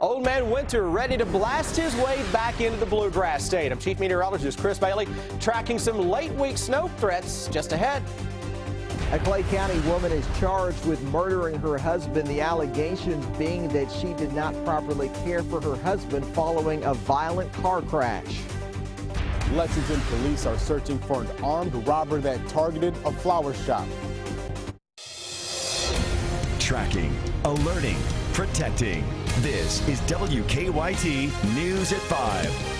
Old Man Winter ready to blast his way back into the bluegrass state. I'm Chief Meteorologist Chris Bailey tracking some late week snow threats just ahead. A Clay County woman is charged with murdering her husband, the allegations being that she did not properly care for her husband following a violent car crash. Lexington police are searching for an armed robber that targeted a flower shop. Tracking, alerting, protecting. This is WKYT News at 5.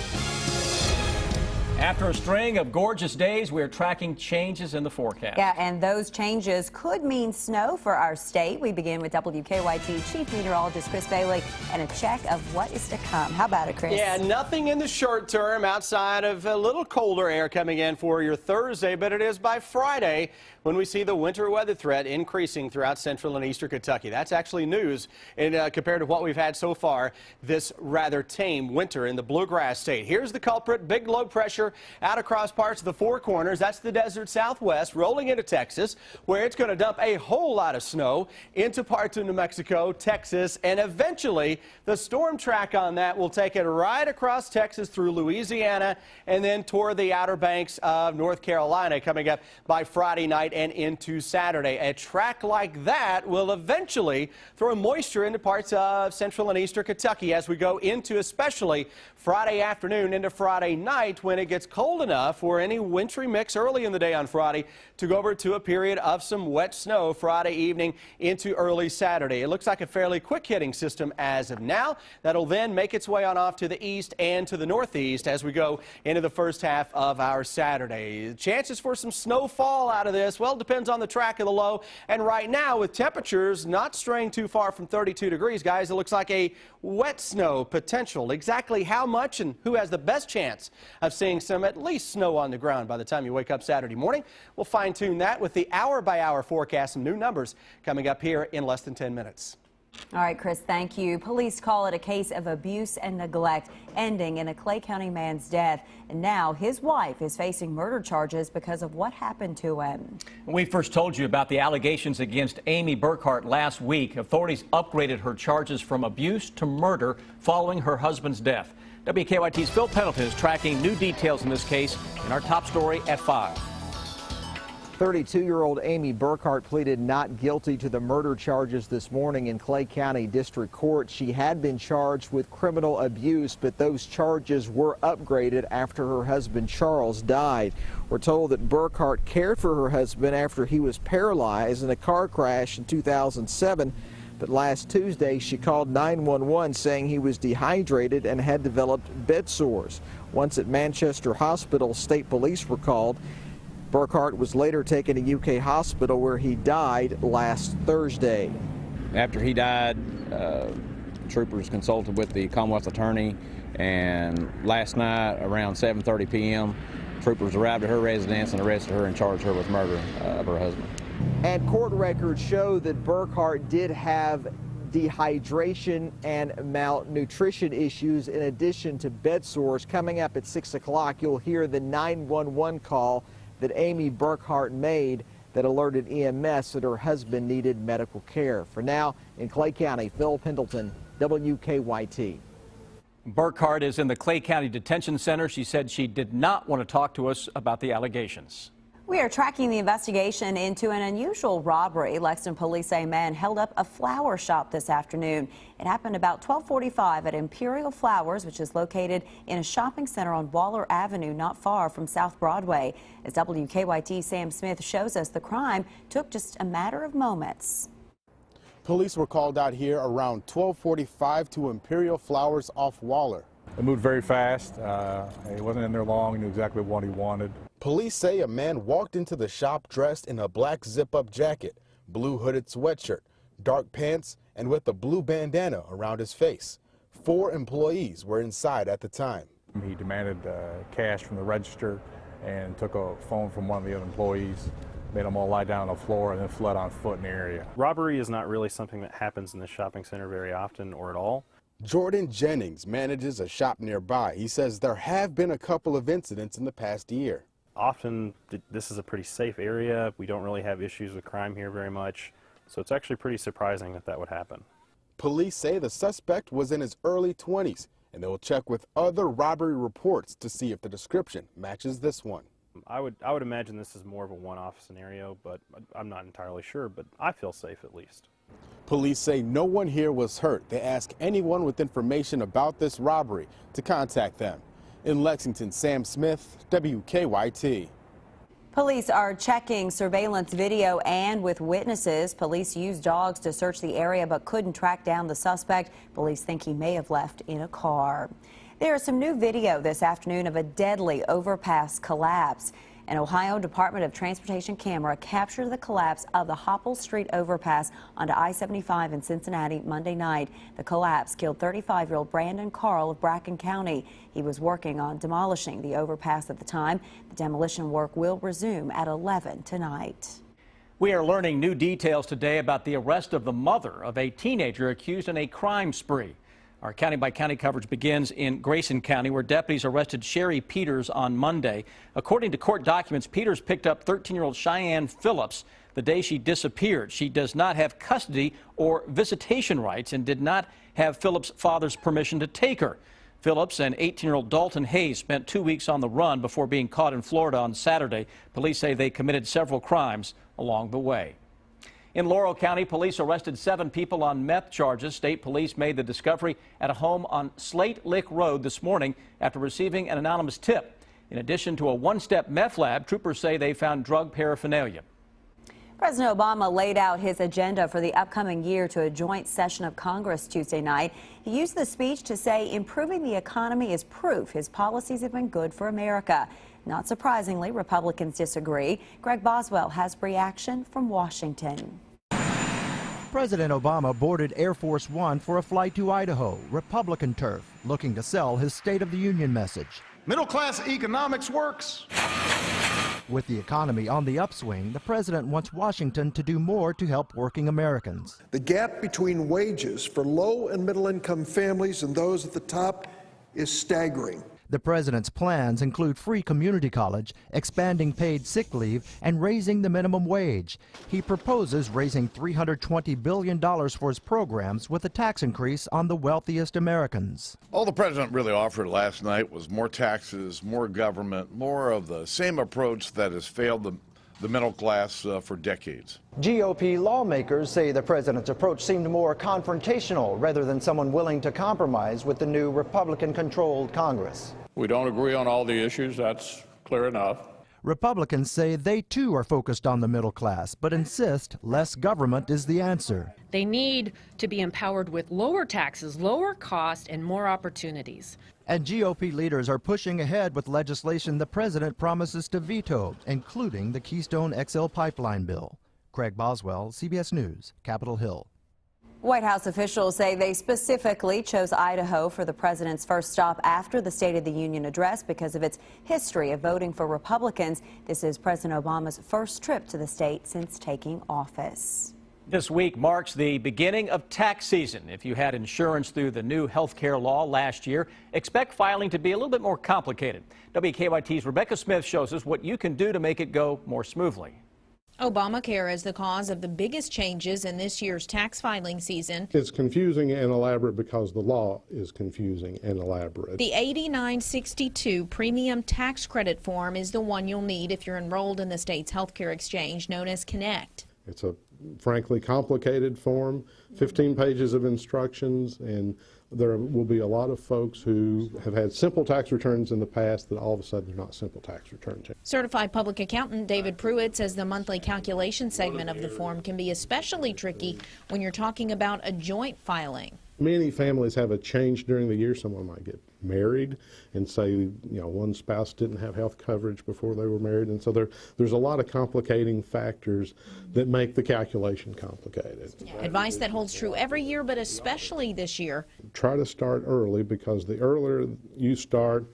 After a string of gorgeous days, we're tracking changes in the forecast. Yeah, and those changes could mean snow for our state. We begin with WKYT Chief Meteorologist Chris Bailey and a check of what is to come. How about it, Chris? Yeah, nothing in the short term outside of a little colder air coming in for your Thursday, but it is by Friday when we see the winter weather threat increasing throughout central and eastern Kentucky. That's actually news compared to what we've had so far this rather tame winter in the bluegrass state. Here's the culprit: big low pressure out across parts of the Four Corners. That's the desert southwest rolling into Texas, where it's going to dump a whole lot of snow into parts of New Mexico, Texas, and eventually the storm track on that will take it right across Texas through Louisiana and then toward the Outer Banks of North Carolina coming up by Friday night and into Saturday. A track like that will eventually throw moisture into parts of central and eastern Kentucky as we go into especially Friday afternoon into Friday night, when it gets cold enough for any wintry mix early in the day on Friday to go over to a period of some wet snow Friday evening into early Saturday. It looks like a fairly quick hitting system as of now that'll then make its way on off to the east and to the northeast as we go into the first half of our Saturday. Chances for some snowfall out of this, well, it depends on the track of the low. And right now, with temperatures not straying too far from 32 degrees, guys, it looks like a wet snow potential. Exactly how much and who has the best chance of seeing some at least snow on the ground by the time you wake up Saturday morning, we'll fine-tune that with the hour-by-hour forecast. Some new numbers coming up here in less than 10 minutes. All right, Chris, thank you. Police call it a case of abuse and neglect, ending in a Clay County man's death. And now his wife is facing murder charges because of what happened to him. When we first told you about the allegations against Amy Burkhart last week, authorities upgraded her charges from abuse to murder following her husband's death. WKYT's Phil Pendleton is tracking new details in this case in our top story at 5. 32-year-old Amy Burkhart pleaded not guilty to the murder charges this morning in Clay County District Court. She had been charged with criminal abuse, but those charges were upgraded after her husband Charles died. We're told that Burkhart cared for her husband after he was paralyzed in a car crash in 2007. But last Tuesday, she called 911 saying he was dehydrated and had developed bed sores. Once at Manchester Hospital, state police were called. Burkhart was later taken to UK Hospital, where he died last Thursday. After he died, troopers consulted with the Commonwealth Attorney, and last night around 7:30 p.m., troopers arrived at her residence and arrested her and charged her with murder of her husband. And court records show that Burkhart did have dehydration and malnutrition issues in addition to bed sores. Coming up at 6 o'clock, you'll hear the 911 call that Amy Burkhart made that alerted EMS that her husband needed medical care. For now, in Clay County, Phil Pendleton, WKYT. Burkhart is in the Clay County Detention Center. She said she did not want to talk to us about the allegations. We are tracking the investigation into an unusual robbery. Lexington police say a man held up a flower shop this afternoon. It happened about 12:45 at Imperial Flowers, which is located in a shopping center on Waller Avenue, not far from South Broadway. As WKYT's Sam Smith shows us, the crime took just a matter of moments. Police were called out here around 12:45 to Imperial Flowers off Waller. It moved very fast. He wasn't in there long. He knew exactly what he wanted. Police say a man walked into the shop dressed in a black zip-up jacket, blue hooded sweatshirt, dark pants, and with a blue bandana around his face. 4 employees were inside at the time. He demanded cash from the register and took a phone from one of the other employees, made them all lie down on the floor, and then fled on foot in the area. Robbery is not really something that happens in the shopping center very often or at all. Jordan Jennings manages a shop nearby. He says there have been a couple of incidents in the past year. Often this is a pretty safe area. We don't really have issues with crime here very much, so it's actually pretty surprising that that would happen. Police say the suspect was in his early 20s, and they will check with other robbery reports to see if the description matches this one. I would imagine this is more of a one-off scenario, but I'm not entirely sure, but I feel safe at least. Police say no one here was hurt. They ask anyone with information about this robbery to contact them. In Lexington, Sam Smith, WKYT. Police are checking surveillance video and with witnesses. Police used dogs to search the area but couldn't track down the suspect. Police think he may have left in a car. There is some new video this afternoon of a deadly overpass collapse. An Ohio Department of Transportation camera captured the collapse of the Hopple Street overpass onto I-75 in Cincinnati Monday night. The collapse killed 35-year-old Brandon Carl of Bracken County. He was working on demolishing the overpass at the time. The demolition work will resume at 11 tonight. We are learning new details today about the arrest of the mother of a teenager accused in a crime spree. Our county-by-county coverage begins in Grayson County, where deputies arrested Sherry Peters on Monday. According to court documents, Peters picked up 13-year-old Cheyenne Phillips the day she disappeared. She does not have custody or visitation rights and did not have Phillips' father's permission to take her. Phillips and 18-year-old Dalton Hayes spent 2 weeks on the run before being caught in Florida on Saturday. Police say they committed several crimes along the way. In Laurel County, police arrested 7 people on meth charges. State police made the discovery at a home on Slate Lick Road this morning after receiving an anonymous tip. In addition to a one-step meth lab, troopers say they found drug paraphernalia. President Obama laid out his agenda for the upcoming year to a joint session of Congress Tuesday night. He used the speech to say improving the economy is proof his policies have been good for America. Not surprisingly, Republicans disagree. Greg Boswell has reaction from Washington. President Obama boarded Air Force One for a flight to Idaho, Republican turf, looking to sell his State of the Union message. Middle-class economics works. With the economy on the upswing, the president wants Washington to do more to help working Americans. The gap between wages for low and middle-income families and those at the top is staggering. The president's plans include free community college, expanding paid sick leave, and raising the minimum wage. He proposes raising $320 billion for his programs with a tax increase on the wealthiest Americans. All the president really offered last night was more taxes, more government, more of the same approach that has failed the middle class for decades. GOP lawmakers say the president's approach seemed more confrontational rather than someone willing to compromise with the new Republican-controlled Congress. We don't agree on all the issues, that's clear enough. Republicans say they too are focused on the middle class, but insist less government is the answer. They need to be empowered with lower taxes, lower cost, and more opportunities. And GOP leaders are pushing ahead with legislation the president promises to veto, including the Keystone XL pipeline bill. Craig Boswell, CBS News, Capitol Hill. White House officials say they specifically chose Idaho for the president's first stop after the State of the Union address because of its history of voting for Republicans. This is President Obama's first trip to the state since taking office. This week marks the beginning of tax season. If you had insurance through the new health care law last year, expect filing to be a little bit more complicated. WKYT's Rebecca Smith shows us what you can do to make it go more smoothly. Obamacare is the cause of the biggest changes in this year's tax filing season. It's confusing and elaborate because the law is confusing and elaborate. The 8962 premium tax credit form is the one you'll need if you're enrolled in the state's healthcare exchange known as Connect. It's a frankly complicated form, 15 pages of instructions, and there will be a lot of folks who have had simple tax returns in the past that all of a sudden they're not simple tax returns. Certified public accountant David Pruitt says the monthly calculation segment of the form can be especially tricky when you're talking about a joint filing. Many families have a change during the year. Someone might get married and say, one spouse didn't have health coverage before they were married. And so there's a lot of complicating factors that make the calculation complicated. Advice that holds true every year, but especially this year. Try to start early because the earlier you start,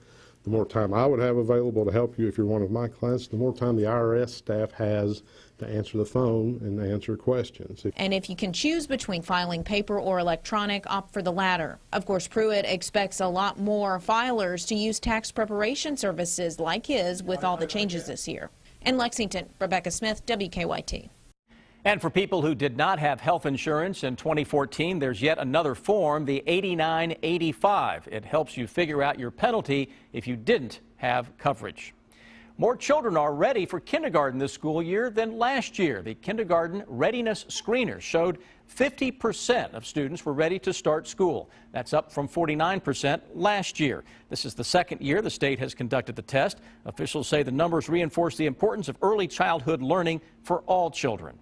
the more time I would have available to help you if you're one of my clients, the more time the IRS staff has to answer the phone and answer questions. And if you can choose between filing paper or electronic, opt for the latter. Of course, Pruitt expects a lot more filers to use tax preparation services like his with all the changes this year. In Lexington, Rebecca Smith, WKYT. And for people who did not have health insurance in 2014, there's yet another form, the 8985. It helps you figure out your penalty if you didn't have coverage. More children are ready for kindergarten this school year than last year. The kindergarten readiness screener showed 50% of students were ready to start school. That's up from 49% last year. This is the second year the state has conducted the test. Officials say the numbers reinforce the importance of early childhood learning for all children.